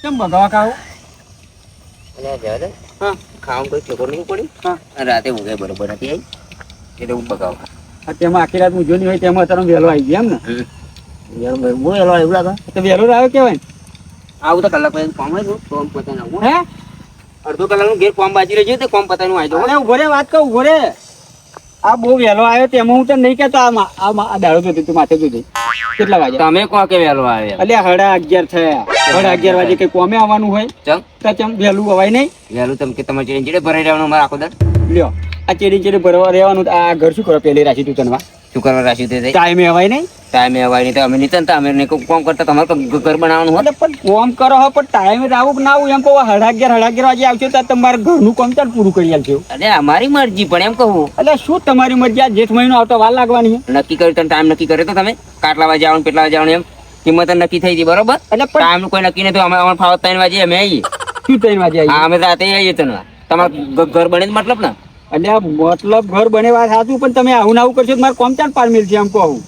કેમ બગાવા ખાવ? અને જવા દે. હા ખાવાનું કોઈ ચોખ્ખો નહીં પડ્યું. હા અને રાતે ઊંઘે બરોબર નથી આવી એટલે હું બગાવ. તેમાં આખી રાત ઊંઘ્યો નહીં હોય તેમાં તારો વહેલો આવી ગયો એમ ને? હું એલો એવું લાગે. તો વહેલો આવ્યો કેવાય ને? આવું તો કલાક પછી કોમ હોય કોમ પતાવીને આવું. હે અડધો કલાકનું ઘેર કોમ બાજી રહ્યું તે કોમ પતાવીને આવી જાઉં. અરે ઉભો રે, વાત કહું ઉભો રે. આ બહુ વહેલો આવ્યો તેમાં હું તને નહીં કહેતો. આ દાડો જોતી તું માથે જોતી કેટલા વાગે? તમે કહો કે વહેલો આવે. અલ્યા 11:30 થયા. 11:30 વાગે કઈ કોમે આવવાનું હોય ચમ તો ચમ વહેલું અવાય નહીં? વહેલું તમે કે તમારે ચીડે ભરાઈ રહેવાનું અમારે આખો દર. લ્યો આ ચેડી ભરવા રહેવાનું. આ ઘર શું કરો પેલી રાશી તું તનવા શું કરવા રાખ્યું તે ટાઈમે અવાય નહીં? ટાઈમે અવાય નહીં તો અમે નીચે ને અમે કોમ કરતા તમારે ઘર બનાવવાનું હોય. એટલે પણ કોમ કરો હો પણ ટાઈમે જ આવું કે ના આવું એમ કહું. 11:30 વાગે આવશો તો તમારે ઘરનું કામ ચાલ પૂરું કરી આલજો. અરે અમારી મરજી પણ એમ કહું. એટલે શું તમારી મરજી? આ જેઠ મહિનો આવતો વાર લાગવાની છે. નક્કી કર્યું તમે ટાઈમ નક્કી કર્યો તો તમે કાટલા વાગે આવવાનું કેટલા વાગે આવવાનું એમ કિંમત નક્કી થઈ ગઈ બરોબર. એટલે પણ ટાઈમ નું કોઈ નક્કી નથી. અમે અમારે ફાવત 3 વાગે અમે આવીએ. શું 3 વાગે આવી? હા અમે રાતે આવીએ તને તમારે ઘર બને જ મતલબ ને. એટલે મતલબ ઘર બને વાત સાચું પણ તમે આવું ના આવું કરશો તો મારે કોમ ચાલ પાર મિલશે એમ કહું.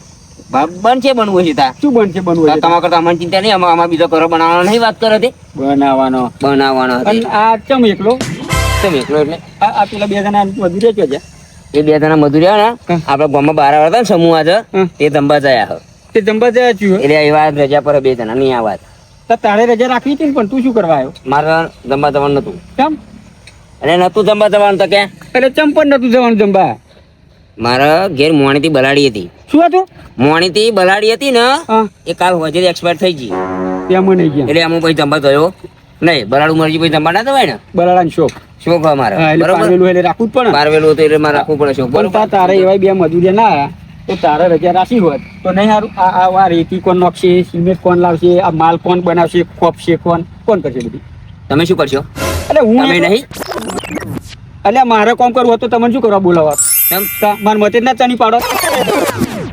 બનશે બનવું છે તા શું બનશે બનવું છે? તમારા કરતા અમને ચિંતા નહીં. અમારે બીજો ઘર બનાવવાનો નહીં વાત કરે તે બનાવવાનો. બનાવવાનો અને આ ચમ એકલો? તમે એકલો એટલે આ પેલા 2 જણા મજૂરી છે. એ 2 જણા મજૂરી આવે ને આપડે ગામમાં 12 હતા ને સમૂહ આજે તે ધંબા જયા હવે તે જમવા જયા છું એટલે એવા રજા પર 2 જણા નહીં આ વાત. તો તારે રજા રાખવી હતી ને પણ તું શું કરવા આવ્યો? મારે જમવા જવાનું નતું. કેમ? અને નતું જમવા જવાનું તો કે એટલે ચમ પણ નતું જવાનું જમવા? મારા ઘેર મોણીથી બલાડી હતી. શું હતું? મોણીથી બલાડી હતી ને હા એ કાલ હોજે એક્સપાયર થઈ ગઈ તેમાં નહીં ગયા એટલે અમુક પછી જમવા ગયો નહીં. બલાડું મરજી પછી જમવા ના જવાય ને. બરાડાનો શોખ. શોખ અમારે એટલે બરોબર. પારેલું એટલે રાખવું જ પડે. બારવેલું હતું એટલે મારે રાખવું પડે શોખ પણ બરોબર. તારે એવા 2 મજૂરિયા ના આયા તો તારે રજા રાખી હોત તો નહીં સારું. આ રેતી કોણ નાખશે, સિમેન્ટ કોણ લાવશે, આ માલ કોણ બનાવશે, ખોપશે કોણ કરશે બધું? તમે શું કરશો? એટલે હું તમે નહીં એટલે મારે કોમ કરવું હતું તમને શું કરવા બોલાવવા? એમ મારા મતે જ ના ચણી પાડો.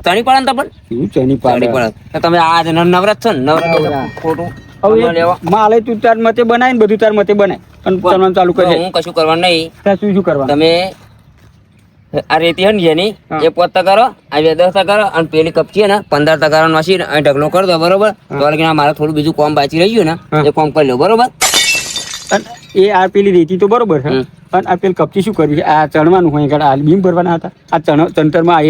તણી પડે ને તો પણ શું ચણી તણી પાડો? પડે તો તમે આજ નવરત છો ને નવરત નવરા. ખોટું હવે લેવા માલે તું તાર મતે બનાય ને બધું તાર મતે બનાય અને ચણવાનું ચાલુ કરજે. હું કશું કરવાનું નહીં. તાર શું કરવાનું? તમે આ રેતી હે ને જેની હા. એ 5 કરો આ 10 કરો અને પેલી કપચી હે ને 15 ટકા નાસી અહીં ઢગલો કરી દો બરોબર. તો લગીને મારે થોડું બીજું કોમ બાકી રહી ગયું ને હા. એ કોમ કરી લો બરોબર. અને એ આ પેલી રેતી તો બરોબર છે અને આ પેલી કપચી શું કરવી? આ ચણવાનું હોય આગળ આ બીમ ભરવાના હતા. આ ચણતરમાં આ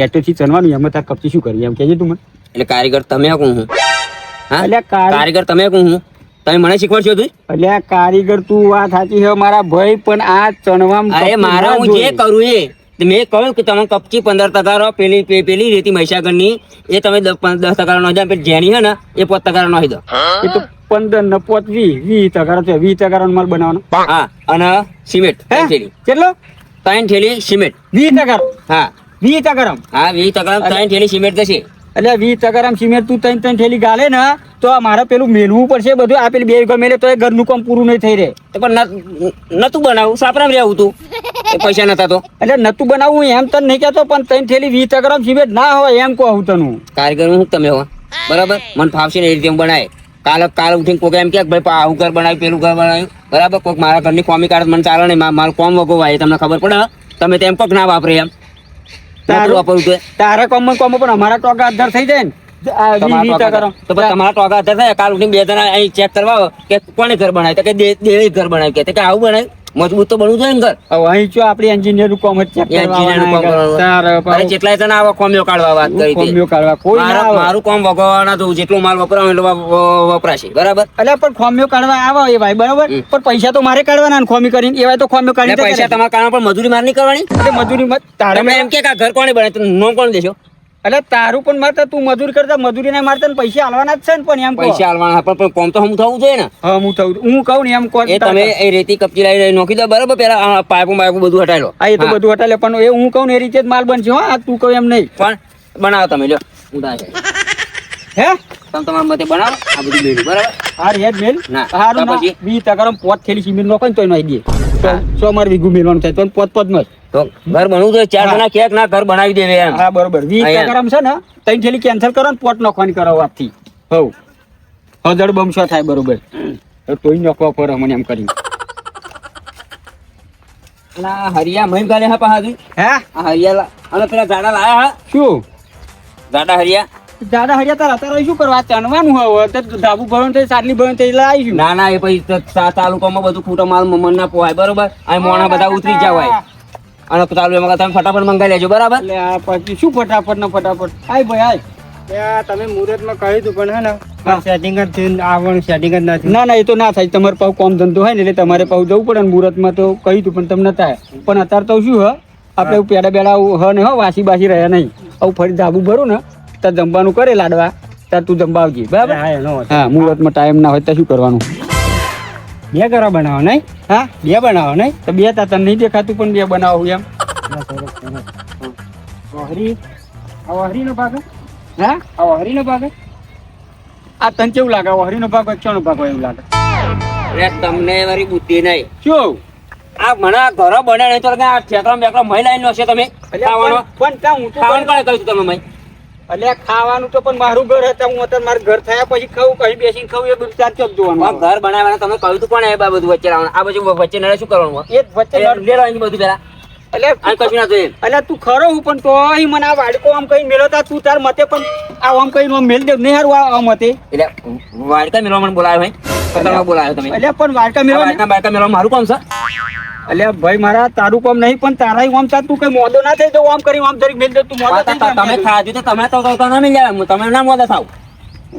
એટેથી ચણવાનું એમાં તાર કપચી શું કરવી એમ કહેજે તું મને. એટલે કારીગર તમે કોણ હું? હા એટલે કારીગર તમે કોણ હું? તમે મને શીખવાડશો તું? એટલે આ કારીગર તું વાત સાચી છે મારા ભાઈ પણ આ ચણવામાં અરે કપચી મારા ના હું જે જોઈએ. કરું એ મેં કહ્યું કે તમે કપચી 15 ટકા રહો પેલી રેતી મહીસાગરની એ તમે 10 ટકા નો જાય જેની હે ને એ 5 ટકા નો દો. એ તો 15 ને 5 20 ટકા છે. 20 ટકા માલ બનાવવાનો. હા અને સિમેન્ટ હે? 3 થેલી કેટલો? 3 થેલી સિમેન્ટ. 20 ટકા. હા 20 ટકા. હા 20 ટકા 3 થેલી સિમેન્ટ થશે. એટલે 20 ટકા સિમેન્ટ તું 3 થેલી ગાલે ને તો મારે પેલું મેળવું પડશે બધું. આ પેલી 2 વીઘા મેલે તો એ ઘરનું કામ પૂરું નહીં થઈ રહે. તો પણ નતું બનાવું સાપરામ રહેવું તું એ પૈસા નતા તો એટલે નતું બનાવવું એમ તને નહીં કહેતો પણ 3 થેલી 20 ટકા સિમેન્ટ ના હોય એમ કહું તને. કારીગર હું તમે હો બરાબર. મને ફાવશે ને એ રીતે હું બનાય. કાલ ઉઠીને કોક એમ કે ભાઈ આવું ઘર બનાવ્યું પેલું ઘર બનાવ્યું બરાબર. કોઈક મારા ઘરની કોમી કાઢ મને ચાલે નહીં. મારું કોમ વગોવાય તમને ખબર પડે. તમે તેમ કોક ના વાપરે એમ વાપરવું તો તારા કોમ પણ અમારા ટોકા આધાર થઈ જાય ને. આ 20 ટકા તો પછી તમારા ટોકા આધાર થાય. કાલ ઉઠીને 2 જણા અહીં ચેક કરવા આવો કે કોને ઘર બનાવ્યું તો કે દેવે ઘર બનાવ્યું કે આવું બનાવ્યું. મજબૂત તો બનવું જોઈએ ને ઘર. હવે અહીં જો આપણી એન્જિનિયર નું કામ જ ચેક અરે જેટલા જણા આવા કોમ્યો કાઢવા વાત કરી હતી. કોઈ ના આવે. મારું કામ વગવાના તો જેટલું માલ વપરાય એટલો વપરાશે બરાબર. એટલે પણ ખોમ્યો કાઢવા આવે એ ભાઈ બરાબર. પણ પૈસા તો મારે કાઢવાના ને ખોમી કરીને એવાય તો ખોમ્યો કાઢી એટલે પૈસા તમારા કારણ પર મજૂરી માર નહીં કરવાની. એટલે મજૂરી મત તારે તમે એમ કે આ ઘર કોને બને તો નોમ કોણ દેશો? એટલે તારું પણ મારતા તું મજૂરી કરતા મજૂરી ના મારતા પૈસા આલવાના જ છે ને. પણ એમ કહો. પૈસા આલવાના પણ કોમ તો હમ થવું જોઈએ ને. હા હું કહું ને એમ કોણ એ તમે એ રેતી કપચી લાવી નોખી દો બરાબર. પેલા પાઇપો બધું હટાવી લો. હા એ તો બધું હટાલે પણ એ હું કહું ને એ રીતે જ માલ બનશે. હા તું કહું એમ નહીં. પણ બનાવો તમે લ્યો ઉડા છે હે તમે તમારા મતે બનાવો આ બધું મેળ્યું બરાબર. હાર હેડ મેલ ના, હારું તો ના પછી? 20 ટકા 5 થેલી સિમેન્ટ નાખો ને તોય નાખી દે. તો હા. 100 માર વીઘું મેલવાનું થાય તો 5 માં તો ઘર બનવું તો 4 જણા ક્યાંક ના ઘર બનાવી દેવે એમ. હા બરોબર 20 ટકા છે ને 3 થેલી કેન્સલ કરો ને 5 નાખવાની કરો વાતથી. હવ હજડ બમશો થાય બરોબર. તો તોય નાખવા પડે મને એમ કરીને. અને આ હરિયા મહિમ કાલે હા પાછા હે આ હરિયા અને પેલા ગાડા લાયા હા શું ગાડા હરિયા દાદા હરિયા તાર અત્યારે શું કરવા ચણવાનું હવે તો ધાબુ ભરવાનું તો સાટલી ભરવાનું તો એટલે આવીશું. ના ના એ પછી તાલુકામાં બધું ખૂટો માલ મન ના પોહાય બરોબર અહીં મોણા બધા ઉતરી જવાય અને ચાલુ એમાં તમે ફટાફટ મંગાઈ લેજો બરાબર. એટલે આ પછી શું ફટાફટ ને ફટાફટ આય ભાઈ આય. ત્યાં તમે મુહૂર્તમાં કહ્યું હતું પણ હે ને સેટિંગ જ થયું આવવાનું સેટિંગ જ નથી. ના ના એ તો ના થાય તમારે પાછું કોમ ધંધો હોય ને એટલે તમારે પાછું જવું પડે ને મુહૂર્તમાં તો કહ્યું હતું પણ તમને થાય પણ અત્યારે તો શું હ આપણે પેડા બેડા હ ને વાસી બાસી રહ્યા નહીં આવું ફરી ધાબુ ભરું ને ત્યાં જમવાનું કરે લાડવા ત્યાં તું જમવા આવજે બરાબર. હા એનો હા મુહૂર્તમાં ટાઈમ ના હોય તો શું કરવાનું. બે કરવા બનાવો નહીં? હા બે બનાવો નહીં? તો બે તા તને નહીં દેખાતું પણ બે બનાવું એમ. વહરી આ વહરીનો ભાગ હે? હા આ વહરીનો ભાગ હે? આ તને કેવું લાગે વહરીનો ભાગ હોય ચોનો ભાગ હોય એવું લાગે અરે તમને મારી બુદ્ધિ નહીં શું આ મને ઘર બને નહીં તો આ ઠેકડા બેકડા મહિલા નો છે તમે ખાવાનો પણ ત્યાં હું તો ખાવાનું કોણે કહ્યું તમે મય એટલે ખાવાનું તો પણ મારું ઘર હતા હું અત્યારે મારું ઘર થયા પછી ખાવું કहीं બેસીને ખાવું એ બધું ચાર ચોક આ જોવાનું ઘર બનાવવાના તમે કહ્યું તું કોણે એ બધું વચ્ચે લાવવાનું આ બધું વચ્ચે નડે શું કરવાનું એ જ વચ્ચે લે લો અહીં બધું પેલા એટલે આ કશું ના જોઈએ એટલે તું ખરો હું પણ તો મને આ વાડકો આમ કઈ મેલો તા તું તાર મતે પણ આ આમ કઈ આમ મેલ દેવ નહીં હારું આ મતે એટલે વાડકા મેળવા મને બોલાવ્યો ભાઈ કતરમાં બોલાવ્યો તમે એટલે પણ વાડકા મેલો વાડકા બાડકા મેળવા મારું કામ છે એટલે ભાઈ મારા તારું કામ નહીં પણ તારા આમ ચાલ તું કઈ મોદો ના થઈ જાવ આમ કરી આમ ધરી મેલ દે તું મોદો થઈ જા. તમે ખાધું તો તમે તો ના મિલ જાય તમે ના મોદા થાવ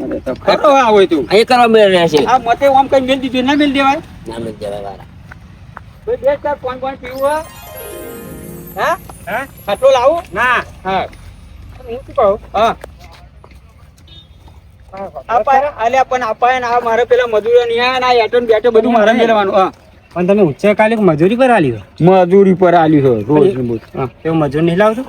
અરે તો ખરો આ હોય તું એ કરવા મેળ રહેશે આ મતે આમ કઈ મેલ દીધું ના મેલ દેવાય ના મિલ જાય વાળા તો દેખ તાર કોણ પીવું હા હા? ખાટલો લાવું ના હા હું શું કહું? હા અલ્યા પણ અપાય ને આ મારે પેલા મજૂરો ની આ એટન બેટે બધું મારે મેળવાનું હા પણ તમે ઉચ્ચે કાલે મજૂરી પર આલી હોય મજૂરી પર આલ્યું છે રોજ ને રોજ. હા એવું મજૂર નહીં લાવતું?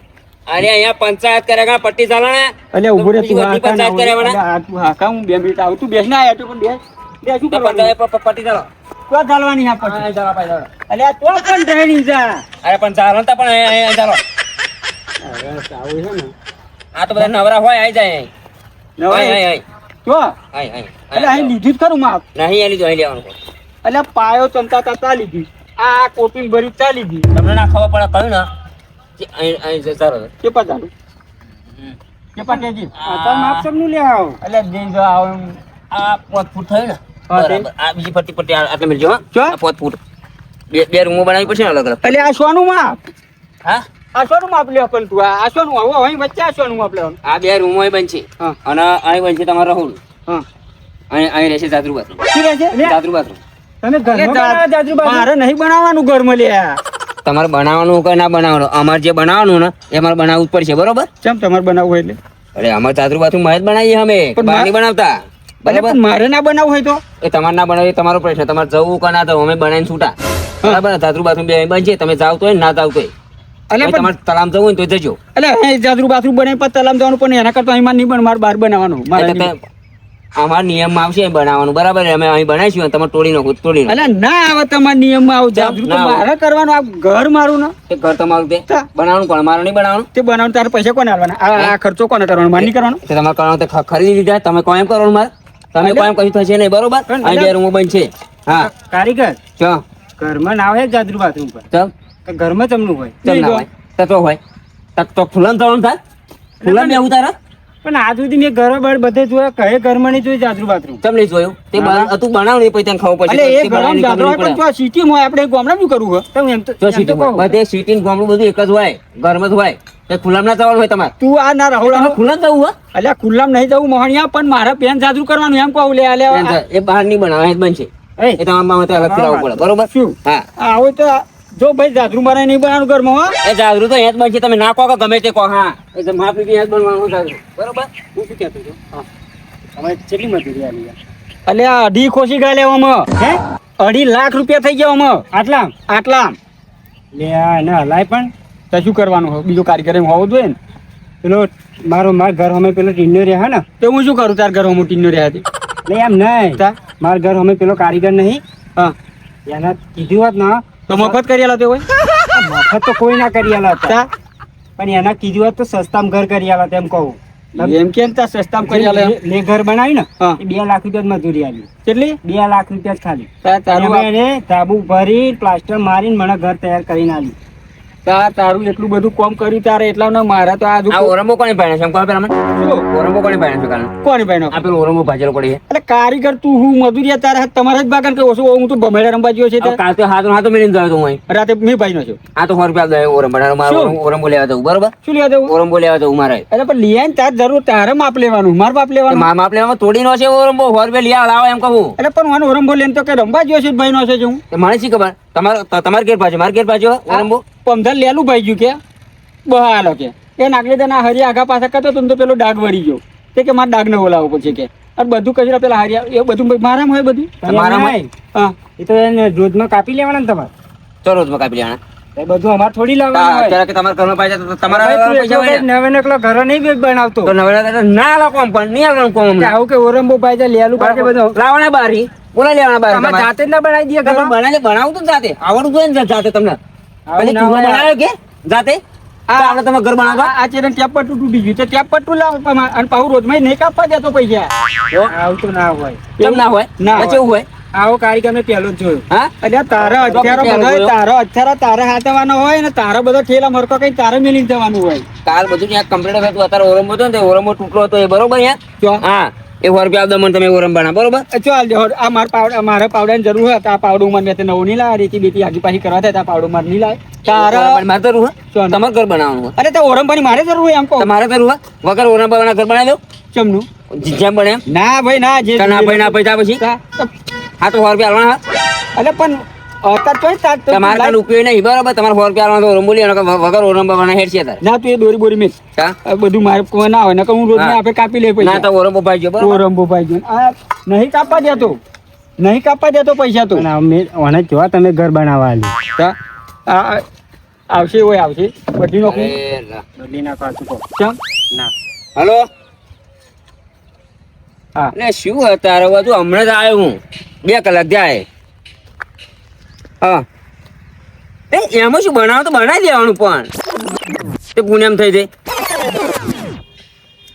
અરે અહીંયા પંચાયત કરેગા પટ્ટી ચાલણે અલ્યા ઉભો રે તું બધી હાકા ના પંચાયત કરે હોય. તું હાકા હું 2 મિનિટ આવું તું બેસ ના આયા તો પણ બે શું કરવાનું પટ્ટી ચાલો તો ચાલવાની આ પછી ચાલો ભાઈ ચાલો અલ્યા તો પણ ડહેણી જા અરે પણ ચાલો તો પણ અહીં ચાલો અરે સાવું છે ને આ તો બધા નવરા હોય આવી જાય અહીં નવાઈ અહીં તો અહીં અહીં એટલે અહીં લીધું જ ખરું માપ નહીં એની જોઈ લેવાનું એટલે પાયો ચમતા તા લીધી આ કોપિંગ ભરી ચા લીધી તમને ના ખબર પડે કહ્યું ને કે અહીં અહીં જતા રહો કે પચાલું કે પટેજી આ તો માપ સબનું લે આવો. એટલે દે જો આવ એમ. આ 5 ફૂટ થયું ને હા, તે. બરાબર આ બીજી પટ્ટી આટલે મિલજો હા ચો? આ 5 ફૂટ બે રૂમો બનાવી પડશે ને અલગ અલગ એટલે આ સોનું માપ હા આ સોનું માપ લે પણ તું આ સોનું હવે અહીં વચ્ચે આ સોનું માપ લેવાનું આ બે રૂમો અહીં બનશે હા અને અહીં બનશે તમારે રહું હા અહીં રહેશે જાદુ બાથરૂમ શું રહે છે જાદુ બાથરૂમ તમે ઘરમાં બનાવો જાજુ બાજુ? મારે નહીં બનાવવાનું ઘરમાં લે તમારે બનાવવાનું કે ના બનાવવાનું અમારે જે બનાવવાનું ને એ અમારે બનાવવું જ પડશે બરોબર ચમ તમારે બનાવવું હોય એટલે અરે અમારે જાદુ બાથરૂમ માં જ બનાવીએ અમે પણ બહાર નહીં બનાવતા એટલે બરાબર પણ મારે ના બનાવવું હોય તો એ તમારે ના બનાવે એ તમારો પ્રશ્ન તમારે જવું કે ના જવું અમે બનાવીને છૂટા બરાબર જાદુ બાથરૂમ બે અહીં બનશે તમે જાવ તો ના જાવ તો એટલે પણ તમારે તલામ જવું હોય ને તો જજો એટલે અહીં જાદુ બાથરૂમ બનાવી પછી તલામ જવાનું પણ એના કરતા અહીં નહીં પણ મારે બહાર બનાવવાનું મારે એટલે નહીં. અમારા નિયમમાં આવશે અહીં બનાવવાનું બરાબર અમે અહીં બનાવીશું અને તમે તોડી નાખો તોડી નાખો એટલે ના આવે તમારા નિયમમાં આવું જાદુ તો ના આવે. મારે કરવાનું આ ઘર મારું ને એ ઘર તમારું તે તા. બનાવવાનું કોણ મારે નહીં બનાવવાનું તે બનાવવાનું તારે પૈસા કોને આલવાના આ ખર્ચો કોને કરવાનો મારે નહીં કરવાનો તે તમારે કરવાનું તો ખરીદી લીધા તમે કોઈ એમ કરવાનું મારે તમે કોઈ એમ કશું થશે નહીં બરોબર અહીં બે રૂમો બનશે હા કારીગર ચો ઘરમાં ના હોય જાજુ બાથરૂમ પર ચમ કે ઘરમાં ચમનું હોય? ચમ ના હોય તો હોય તો ફૂલન થવાનું થાય ફૂલન બેવું તારા પણ આજ સુધી મેં ઘર બાર બધે જોયા કઈ ઘરમાં નહીં જોયું જાજુ બાથરૂમ. ચમ નહીં જોયું તે તું બનાવ ને પછી તને ખબર પડશે એટલે એ તે ઘરમાં બનાવવાની જાદુ ખબર હોય નહીં પણ જો સિટીમાં હોય આપણે ગામડામાં શું કરવું હોય તો હું એમ તો જો એમ તો સીટી કહું. બધે સીટી ને ગામડું બધું એક જ હોય ઘરમાં જ હોય તે ખુલ્લામ ના જવાનું હોય તમારે તું આ ના રાહુલ તમે ખુલ્લા જવું હોય એટલે ખુલ્લામ નહીં જવું મોહણિયા પણ મારે પેન જાદુ કરવાનું એમ કહું લે લે એ બહાર નહીં બનાવે અહીં જ બનશે એ, એ તમારા મામા અલગથી લાવવું પડે બરોબર શું હા આવો તો જો ભાઈ જાદુ મારે નહીં બનાવવાનું ઘરમાં હો એ જાગૃત તો અહીંયા જ બનશે તમે ના કહો કે ગમે તે કહો હા એ તો માફી અહીંયા જ બનવાનું જાગૃત બરોબર હું શું કહેતો છું હા તમારે કેટલી મજૂરી આલી યાર? એટલે આ અઢી ખોસી ગયા લેવામાં હે 2.5 લાખ રૂપિયા થઈ ગયા આમાં આટલા આટલા લે આ એને હલાય પણ તો શું કરવાનું હોય બીજો કાર્યક્રમ એમ હોવો જોઈએ ને પેલો મારા ઘર અમે પેલો ટીનો રહ્યા ને તો હું શું કરું તાર ઘરમાં મોટી નો રહ્યા હતી લે એમ નહીં તા? મારા ઘર અમે પેલો કારીગર નહીં હા એના કીધું હોત ના તો મફત કરી આલો તે હોય મફત તો કોઈ ના કરી આલા હતા તા? પણ એના કીધું હોત તો સસ્તામાં ઘર કરી આલા તેમ કહું એમ કેમ તાર સસ્તામાં કરી આલે એમ? લે ઘર બનાવી ને હા. એ 2 લાખ રૂપિયા જ મજૂરી આલી કેટલી 2 લાખ રૂપિયા જ ખાલી તારું એમાં એને ધાબુ ભરી પ્લાસ્ટર મારીને મને ઘર તૈયાર કરીને આલી તારું એટલું બધું કોમ કર્યું તારે એટલા ને મારા તો આજુ આ ઓરંબો કોની પાડે છે એમ કહો પેલા મને ઓરંબો કોની પાડે છે કાલે કોની ભાઈ નો આ પેલું ઓરંબો ભાજેલો પડી છે એટલે કારીગર તું હું મજૂરિયા તારા હાથ તમારા જ બાગાન કે ઓછો હું તો ભમેડા રંબા ગયો છે હવે કાલ તો હાથો મેળીને ગયો તો હું અહીં. રાતે મેં ભાઈ નો છું આ તો 100 રૂપિયા દે ઓરંબો મારે શું? ઓરંબો લેવા જવું બરોબર શું લેવા દેવું ઓરંબો લેવા જવું મારે એટલે પણ લિયાને તાર જરૂર તારે માપ લેવાનું માર બાપ લેવાનું માપ લેવામાં તોડી નો છે ઓરંબો 100 રૂપિયા લઈ લાવો એમ કહું એટલે પણ મને ઓરંબો લઈને તો કે રંબા ગયો છે ભાઈ નો છે હું તો મને શી ખબર તમારે ઘેર પાછો મારે ઘેર પાછો ઓરંબો પમધર લેલું ભાઈ ગયું કે બહાલો કે એ નાગલી તને હરિયા આગા પાછા કરતો તો પેલો ડાઘ વળી ગયો તે કે મારે ડાઘ ને બોલાવવો પડશે કે અને બધું કચરા પેલા હરિયા એ બધું મારામાં હોય બધું તમારામાં? હા એ તો એને રોજમાં કાપી લેવાના ને તમારે ચલો તમે કાપી લેવાના એ બધું અમારે થોડી લાવવાનું હોય. અત્યારે કે તમારા ઘરમાં પૈસા તો તમારા ભાઈ, તું પૈસા હોય એકલો ને. નવે ને એકલો ઘરે નહીં બેગ બનાવતો તો નવરા ના લો કોમ પણ નહીં આવવાનું કોમ કે હમણાં. આવું કે ઓરંબો ભાઈ છે લેલું ભાઈ છે બધું લાવવાના બારી બોલા લેવાના બારી તમારે તમારે. જાતે જ ના બનાવી દઈએ તમે ઘરમાં? બનાવું તો જાતે આવડું જોઈએ ને જાતે તમને આવું પછી ના ચૂલો હોય. બનાવ્યો કે જાતે તો આપણે તમે ઘર બનાવો આ ચેરન ટેપ પટ્ટું તૂટી ગયું તે ટેપ પટ્ટું લાવ અને પાછું રોજમાં નહીં કાપવા દેતો પૈસા આવું તો ના હોય કેમ ના હોય ના પછી એવું હોય આવો કારીગર મેં પહેલો જ જોયો હા એટલે તારા અત્યારે બધા તારા હાથવાનો હોય ને તારા બધો ઠેલા મરકો કઈ તારે મેલી જવાનું હોય કાલ બધું ત્યાં કમ્પ્લીટ હતું અત્યારે ઓરંબો હતો ને તે ઓરંબો તૂટલો હતો એ બરોબર જો. યાર હા એ 100 રૂપિયા આપજો મને તમે ઓરંબ બના બરોબર ચાલ જો આ મારે પાવડાની જરૂર હોય તો આ પાવડું મને તે નવું નહીં લાવે રેતી બેતી આગી પાછી કરવા થાય તો આ પાવડું મારે નહીં લાવે તારા મારે તો રૂહ ચાલ. તમારે ઘર બનાવવાનું હોય અરે તો ઓરંબાની મારે જરૂર હોય એમ કહો તમારે તો રૂહ વગર ઓરંબ બના ઘર બનાવી દો ચમનું જેમ બને એમ ના ભાઈ ના જે ના ભાઈ ના પૈસા પછી હા તો 100 રૂપિયા આવવાના હા એટલે પણ અત્યારે ચોય તાર તો તમારે કાલ ઉપયોગ નહીં બરાબર તમારે 100 રૂપિયા આવવાના તો ઓરંબો લે વગર ઓરંબ બના હેડ છે તારે ના તું એ દોરી બોરી મેં હા બધું મારે કોઈ ના હોય ને હું રોજ હા. આપણે કાપી લે ના પૈસા તો ઓરંબો ભાઈ જો બરાબર ઓરંબો ભાઈ જો આ નહીં કાપવા દેતો નહીં કાપવા દેતો પૈસા તો અને અમે જોવા તમે ઘર બનાવવા આલ્યું. હા? આવશે હોય આવશે બધી નોકરી અરે લા. બદલી નાખો આ ચૂકો. ચમ ના હલો હા એટલે શું અત્યારે બધું હમણાં જ આવ્યો હું 2 કલાક જાય હા એ એમાં શું બનાવો તો બનાવી દેવાનું પણ તે પુણ્યમ થઈ જાય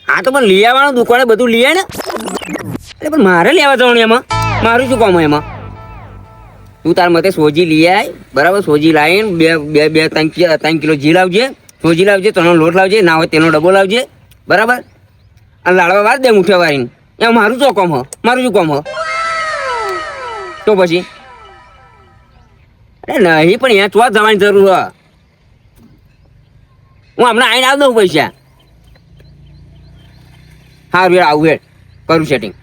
હા તો પણ લઈ આવવાનું દુકાને બધું લઈ આવે ને એટલે પણ મારે લેવા જવાનું એમાં મારું શું કામ હોય એમાં તું તાર મતે સોજી લઈ આય બરાબર સોજી લાવીને બે 3 કિલો ઘી લાવજે સોજી લાવજે તનો લોટ લાવજે ના હોય તેનો ડબ્બો લાવજે બરાબર અને લાડવા વાર દે મુઠ્ઠા વારીને એમાં મારું શું કામ હ મારું શું કામ હ તો પછી અરે નહીં પણ અહીંયા ચોથ જવાની જરૂર હ હું હમણાં આવીને આવી દઉં પૈસા હા વેળ આવું વેળ કરું સેટિંગ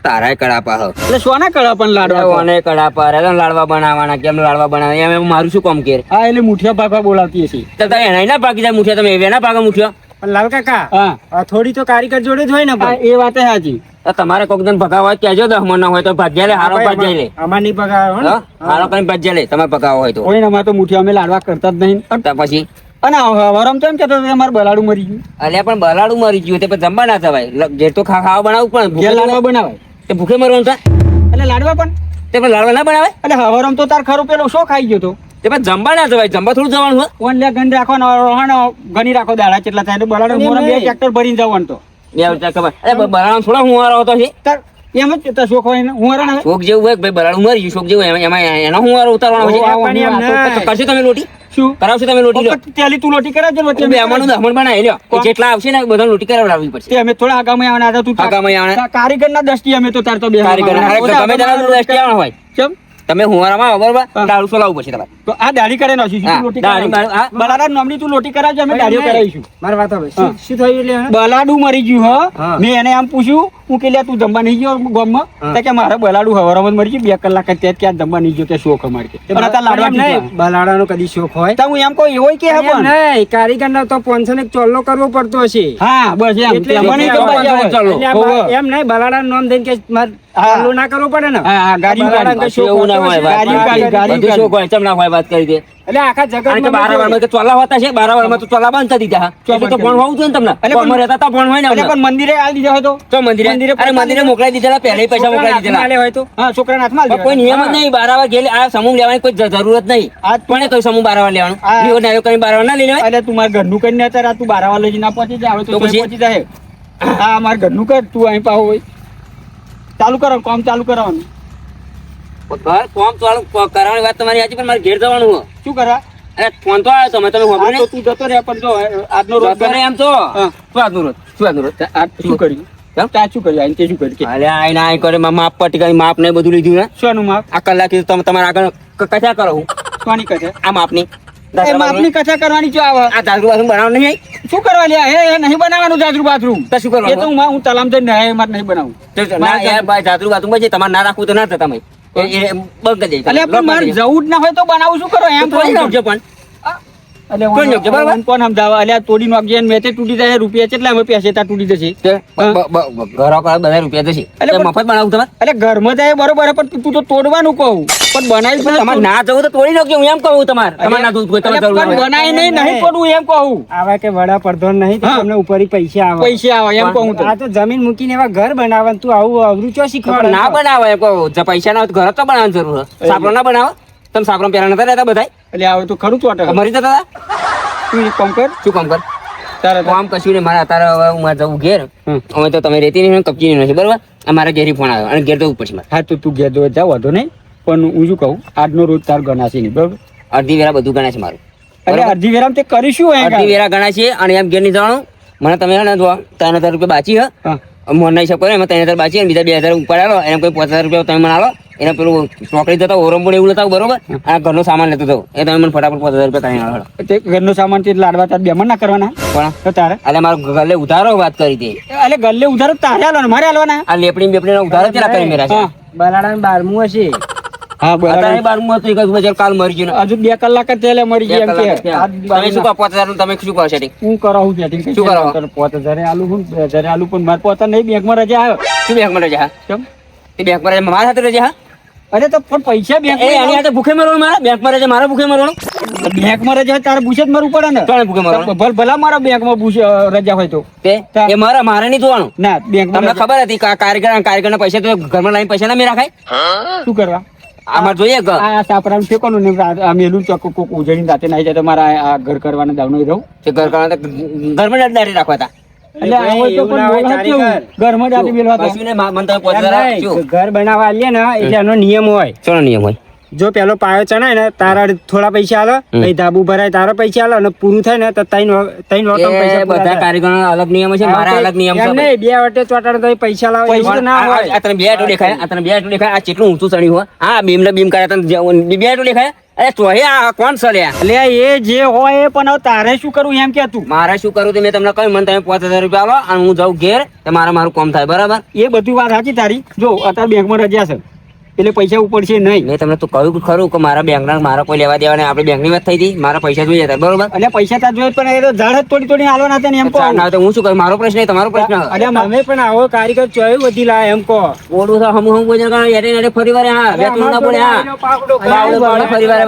તારાય કડાપા હ એટલે સોના કળા પણ લાડવા ઓને કડાપા રે લાડવા બનાવવાના કેમ લાડવા બનાવવાના એમ મારું શું કામ કે હા એટલે મુઠિયા પાકવા બોલાવતી હશે તો તમે એના ના પાકી જાય મુઠ્યા તમે એના પાકા મુઠ્યા પણ લાલ કાકા હા આ થોડી તો કારીગર જોડે જ હોય ને હા, ભાઈ. એ વાત સાચી તો તમારે કોક દિન ભગાવ હોય કહેજો 10 મણ હોય તો ભાગ્યા લે હારો ભાગ્યા લે અમાર નહીં પગાર હો ને. હા? હારો કઈ ભાગ્યા લે તમે પગાવ હોય તો કોઈ ને અમારે તો મુઠિયા અમે લાડવા કરતા જ નહીં તો પછી અને હવારમ તો એમ કહેતો હતો કે અમારે બલાડું મરી ગયું અલ્યા પણ બલાડું મરી ગયું તે પછી જમવા ના થવાય જે તો ખાવા બનાવવું પણ ઘેર ભૂખે લાડવા બનાવાય તે ભૂખે મરવાનું થાય એટલે લાડવા પણ તે પણ લાડવા ના બનાવે એટલે હવારમ તો તાર ખરું પેલો શો ખાઈ ગયો તો તે પણ જમવા ના જવાય જમવા થોડું જવાનું હોય ઓન લે ગંધ રાખો ને હણ ગણી રાખો દાડા કેટલા થાય બલાડું એમ મોરા બે નહીં. ટ્રેક્ટર ભરીને જવાનું તો બે વચ્ચે ખબર અરે બરાડા થોડા હું વારો હતો છે તાર એમ જ તાર શોખ હોય ને હું હરણ હવે શોક જેવું હોય કે ભાઈ બરાડું મરી ગયું શોક જેવું એમાં એનો હું વારો ઉતારવાનો ઓહો, છે પણ એમ આ તો તો કરશો તમે લોટી શું કરાવશો તમે લોટી લ્યો. તેલી તું લોટી કરાવજો ને વચ્ચે બેમાનું દહમણ બનાવી લ્યો કોણ? જેટલા આવશે ને બધા લોટી કરાવડાવવી પડશે તે અમે થોડા આગામી આવવાના હતા તું આગામી આવવાના? કારીગર ના દસ્તી અમે તો તાર તો બે કારીગર અરે ગમે તેના દ્રષ્ટિ આવવાનો હોય ચમ તમે હુંવારામાં આવો બરોબર હા. દારૂ સોલાવવું પડશે તમારે તો આ દાઢી કરે નાખીશું હા, તું લોટી દાઢી કરાવ. મારું- હા. બલાડા નામની તું લોટી કરાવજો અમે દાઢીઓ કરાવીશું મારી વાત હવે હા. શું થયું એટલે હે? બલાડું મરી ગયું હા. હ મેં એને આમ પૂછ્યું હું કે લ્યા તું જમવા નહીં ગયો ગામમાં હા. તો કે મારે બલાડું હવારમાં મરી ગયું 2 કલાક જ ત્યાં ક્યાં જમવા નહીં ગયો કે શોખ અમારે કે પણ અત્યારે લાડવા એમ નહીં, બલાડાનો કદી શોખ હોય તો હું એમ કહું એવો કે હે એમ પણ નહીં, કારીગરનો તો 500 ને એક ચોલ્લો કરવો પડતો હશે હા બસ એમ એટલે તેમાં નહીં એટલે કરતા ચાલો. ચાલો. એટલે આ હોવે. એમ નહીં બલાડાનું નામ દઈને કે મારે હા. ચાલ્લો ના કરવો પડે ને હા, હા, ગાડીઓ બલાડાને ગાડી. તો શોખ એવું ના હોતો હોય હશે. વાત. ગાડીઓ બધું શોખ હોય ચમ ના હોય વાત કરી દે એટલે આખા અને કે જગતમાં 12 વારમાં તો ચોલા હોતા છે 12 વારમાં તો ચોલા બંધ કરી દીધા ચો એટલે તો બંધ ભણ કરી હોવું જોઈએ ને તમને એટલે પણ- ભણમાં રહેતા તા ભણ હોય ને એટલે અમને. પણ મંદિરે આલી દીધા હોય તો તો મંદિરે મંદિરે અરે મંદિરે મોકલાઈ દીધેલા પહેલા પૈસા મોકલાઈ દીધેલા હાથમાં હોય તો હા છોકરાના હાથમાં પણ કોઈ નિયમ જ નહીં 12 વાર ગયેલી આ સમૂહ લેવાની કોઈ જરૂરત નહીં આ પણ કોઈ સમૂહ 12 વાર લેવાનું હા. બીજો નાયો કરીને 12 વાર ના લઈ લેવાય એટલે તું મારા ઘરનું કરીને અત્યારે આ તું 12 વાગે લઈ ના પહોંચી જાય હવે તો તો પછી? પહોંચી જાય હા મારા ઘરનું કર તું અહીં પાહો હોય ચાલુ કરો કામ ચાલુ કરવાનું ઘર કોમ ચાલુ કરવાની વાત તમારી સાચી પણ મારે ઘેર જવાનું હોય શું કરા અરે ફોન તો આવ્યો તમે હા, ખબર તો તું જતો રહે પણ જો આજનો રોજ નહીં એમ તો હા. શું આજનું રોજ શું કર્યું કેમ? ત્યાં શું કર્યું આઈને તે શું કર્યું કે? અરે આઈને આઈ કરે માપ પટી કરી માપ ને બધું લીધું ને શાનું માપ? આ કલાક તમે તમારા આગળ કથા કરો હું શાની કથા? આ માપની એ માપની કથા કરવાની જો આવે આ જાજુ બાજુ બનાવવાનું નહીં શું કરવા લ્યા હે નહીં બનાવવાનું જાજરૂ બાથરૂમ તો શું એ તો કરવાનું હું તલામ જઈને નાહે મારે નહીં બનાવું ના યાર ભાઈ જાજુ બાજુ પછી તમારે ના રાખવું તો ના થાય તમે એ બંધ કરી એટલે પણ મારે જવું જ ના હોય તો બનાવું શું કરો એમ પણ કહું છું. પણ એટલે કોણ યોગ્ય, બરાબર? કોણ સમજાવે અલ્યા તોડી નાખજે ને મેં તે તૂટી જાય રૂપિયા કેટલા અમે પૈસા ત્યાં તૂટી જશે ઘરો કરો બધા રૂપિયા જશે એટલે પણ- મફત બનાવું તમારે એટલે ઘરમાં જાય બરોબર હે, પણ તું તો તોડવાનું કહું પણ બનાવી પણ તમારે ના જવું તો તોડી નાખજો હું એમ કહું તમારે તમારે ના જવું હોય તમારે જરૂર પણ હોય. બનાવી નહીં તોડવું એમ કહું આવા કે વડા પડધોર નહીં તો હા. તમને ઉપરી પૈસા આવે પૈસા આવે એમ કહું તો આ તો જમીન મૂકીને એવા ઘર બનાવવાનું તું આવું અવરું ચો પણ શીખવાડે ના બનાવો એમ કહું જો પૈસા ના હોય તો ઘર જ તો બનાવવાની જરૂર છે સાપરો ના બનાવો તમે સાપરો પહેલા નતા રહેતા બધા એટલે આવે તો ખરું ચોટે મરી જતા હતા તું એક કામ કર શું કામ કર તારે કામ કશું નહીં મારે અત્યારે હવે હું મારે જવું ઘેર હવે તો તમે રેતી નહીં કપચી નહીં નથી બરોબર અમારા ઘેરી ફોન આવ્યો અને ઘેર જવું પડશે મારે હા તો તું ઘેર દો જા વાંધો નહીં પણ હું શું કહું આજનો રોજ તાર ગણાશે નહીં બરોબર અડધી વેરા બધું ગણાય છે મારું એટલે અડધી વેરામ તે કરીશું હે અડધી વેરા ગણાય છે અને એમ ઘેર નહીં જવાનું મને તમે હે ને જો 3000 રૂપિયા બાકી હે હા મોન નહીં શકો એમાં 3000 બાકી અને બીજા 2000 ઉપર આલો એને કોઈ 5000 રૂપિયા તમે મને આલો એને પેલું ચોકડી જતા ઓરમપુર એવું લેતા બરોબર આ ઘરનો સામાન લેતો હતો એ તમે મને ફટાફટ 5000 રૂપિયા તમે આલો તે ઘરનો સામાન તે લાડવા તાર બેમાં ના કરવાના પણ તો તારે એટલે મારો ગલે ઉધારો વાત કરી હતી એટલે ગલ્લે ઉધારો તારે આલવાનો મારે આલવાના આ લેપડી બેપડી ઉધારો કેટલા કરી મેરા છે હા બલાડા 12મું હશે હા અત્યારે બરાબર 12મું હતું એક બજાર કાલ મરી ગયું ને. હજુ 2 કલાક જ થયેલા મરી બે ગયા એમ કલાક કે થયા. તમે શું કહો 5000 નું તમે શું કહો setting? હું કરાવું setting શું કરાવો? 5000 આલુ હું 2000 આલુ પણ મારે પોતા નહીં બેંકમાં રજા આવ્યો શું બેંકમાં રજા હા કેમ તે બેંકમાં રજા મારા સાથે રજા હા અરે તો પણ પૈસા એ એની બેંકમાં હાથે ભૂખે મરવાનું મારા બેંકમાં રજા મારા ભૂખે મરવાનું બેંકમાં રજા હોય તારે પૂછે જ મારવું પડે ને ત્રણે ભૂખે મરવાનું ભલા મારા બેંકમાં રજા હોય તો તે એ મારે નહીં જોવાનું ના બેંકમાં તમને ખબર હતી કે આ કારીગરના પૈસા તો ઘરમાં લાવીને પૈસા ના મેં રાખાય શું કરવા આમાં જોઈએ કે આ સાપરાનું ઠેકોનું ને આ મેલું ચોક કોક ઉજળીને રાતે નાઈ જાય તો મારા આ ઘર કરવાના દાવનો રહું તે ઘર કરવાના તો ઘરમાં જ દાડી રાખવા હતા એટલે આ હોય તો એવું પણ ના હોય, બોલા કેવું? કારીગર. ઘરમાં જ આલી મેલવા તો. કશું નહીં, મને તમે 5000 એમ શું નહીં, ઘર બનાવવા આલીએ ને એટલે એનો નિયમ હોય શું નિયમ હોય જો પેલો પાયો ચણાય ને તારા થોડા પૈસા આલો પછી ધાબુ ભરાય તારા પૈસા આલો અને પૂરું થાય ને તો ત્રણ વખત એ પૈસા પૂરા બધા થાય. કારીગરોના અલગ નિયમ છે મારા અલગ નિયમ એમ છે નહીં, બે વટે ચોટાડો તો પૈસા લાવો એવું તો ના હોય. આ તને બે આટલું દેખાય આ તને બે આટલું દેખાય આ કેટલું ઊંચું ચડ્યું હોય હા બીમ ને બીમ કરે તને બે આટલું દેખાય અરે ચોહે આ કોણ સળ્યા એટલે એ જે હોય એ પણ હવે તારે શું કરવું એમ કે તું મારે શું કરવું તે મેં તમને કહ્યું મને તમે 5000 રૂપિયા આલો અને હું જાઉં ઘેર તો મારું કામ થાય બરાબર એ બધી વાત સાચી તારી જો અત્યારે બેંકમાં રજા છે એટલે પૈસા ઉપડશે નહીં મેં તમને તો કહ્યું ખરું કે મારા બેંકના મારા કોઈ લેવા દેવા નહીં આપણે બેંકની વાત થઈ હતી મારા પૈસા જોઈએ હતા બરોબર એટલે પૈસા તાર જોઈએ પણ એ તો ઝાડ જ તોડી આલવાના હતા ને એમ કહું. ચાલ ના તો હું શું કરું મારો પ્રશ્ન નહીં તમારો પ્રશ્ન અરે તમે પણ આવો કારીગર ચોય વધી લાવે એમ કહો ઓડું તો હમ બોલ યારે ફરી વાર હા બે ત્રણ ના પડે હા પાવડો ફરી વાર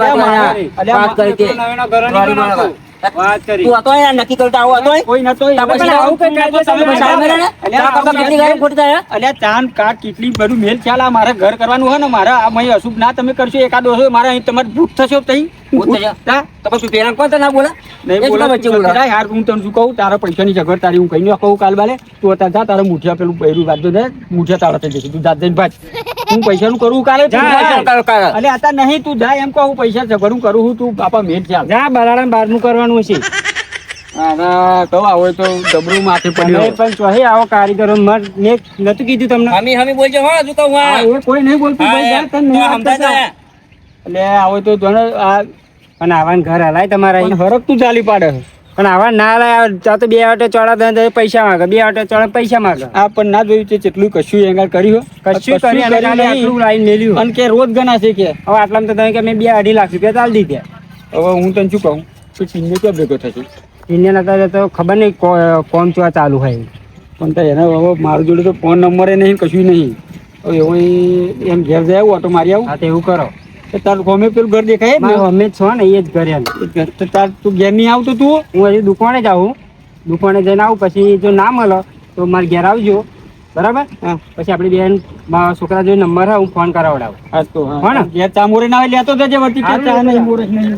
વાત કરી તે વાત કરી તું હતો અહીંયા નક્કી કરતા આવો હતો કોઈ નતો તા પછી એટલે આવું આવું કઈ તમે કાયદો તમે પૈસા પૈસા મેળવે ને? તા કરતા કેટલી ગાડી ખોટી થાય? અલ્યા ચાંદ કાટ કેટલી બધું મેલ ખ્યાલ આ મારે ઘર કરવાનું હોય ને મારે આ મય અશુભ ના તમે કરશો એકાદો હશે મારે અહીં તમારે ભૂખ થશે તઈ ભૂત થશે? તો પછી પેલા કોણ તને ના બોલે નહીં એ શું બોલે વચ્ચે બોલે? યાર હું તને શું કહું તારા પૈસાની ઝઘડ તારી હું કઈ ન કહું કાલ બાલે તું અત્યારે જા તારા મુઠિયા પેલું પહેરું વાંચો દે મુઠિયા તારા થઈ જશે તું જાત જઈને ભાજ હું પૈસાનું કરું કાલે તું જા, જા. ચાલ, ચાલ. અલે અત્યારે નહીં તું જા એમ કહું પૈસા ઝઘડું કરું હું તું બાપા મેટ ચાલ જા બલાડા 12મું કરવાનું છે આના કહું હોય તો ડબરું માથે તમે પડ્યો પણ ચોહે આવો કારીગરો મેં નતું કીધું તમને હમી બોલજો હો હજુ કહું આ હા એ કોઈ નહીં બોલતું ભાઈ જા તને નહીં આપતા જા. એટલે આવો તો જોને આ પણ આવાન ઘર હલાય તમારા પણ અહીં. હરક તું ચાલી પાડે પણ આવા ના હલાય ત્યાં તો બે વાટે ચોળા દે પૈસા માંગે બે વાટે ચોળા પૈસા માંગે આ પણ ના જોયું છે કેટલું કશું એંગલ કર્યું કશું કરી અને કાલે આટલું લાઈન મેલ્યું અને કે રોજ ગણાશે કે હવે આટલામાં તો તમે કે મેં 2-2.5 લાખ રૂપિયા ચાલી દીધા હવે હું તને શું કહું તો ચીનને ક્યાં ભેગો થશે ઇન્ડિયન અત્યારે તો ખબર નહીં કોમ ચો ચાલુ હોય પણ તો એને હવે મારું જોડે તો ફોન નંબર નહીં કશું નહીં હવે એવો એમ ઘેર જાય આવું ઓટો મારી આવું હા તો એવું કરો તો તારું ગમે પેલું ઘર દેખાય જ મારું અમે જ છો ને એ જ ઘરે એમ. ને તો તાર તું ઘેર નહીં આવતો તું હું હજી દુકાને જ આવું દુકાને જઈને આવું પછી જો ના મળે તો મારે ઘેર આવજો બરાબર હા પછી આપણી બેન મારા છોકરા જો નંબર હોય હું ફોન કરાવડાવું હા તો હો ને? ઘેર ચા મોરે ના હોય લેતો જજે વર્તી કે હારું, ચા નહીં હારું. મોરે નહીં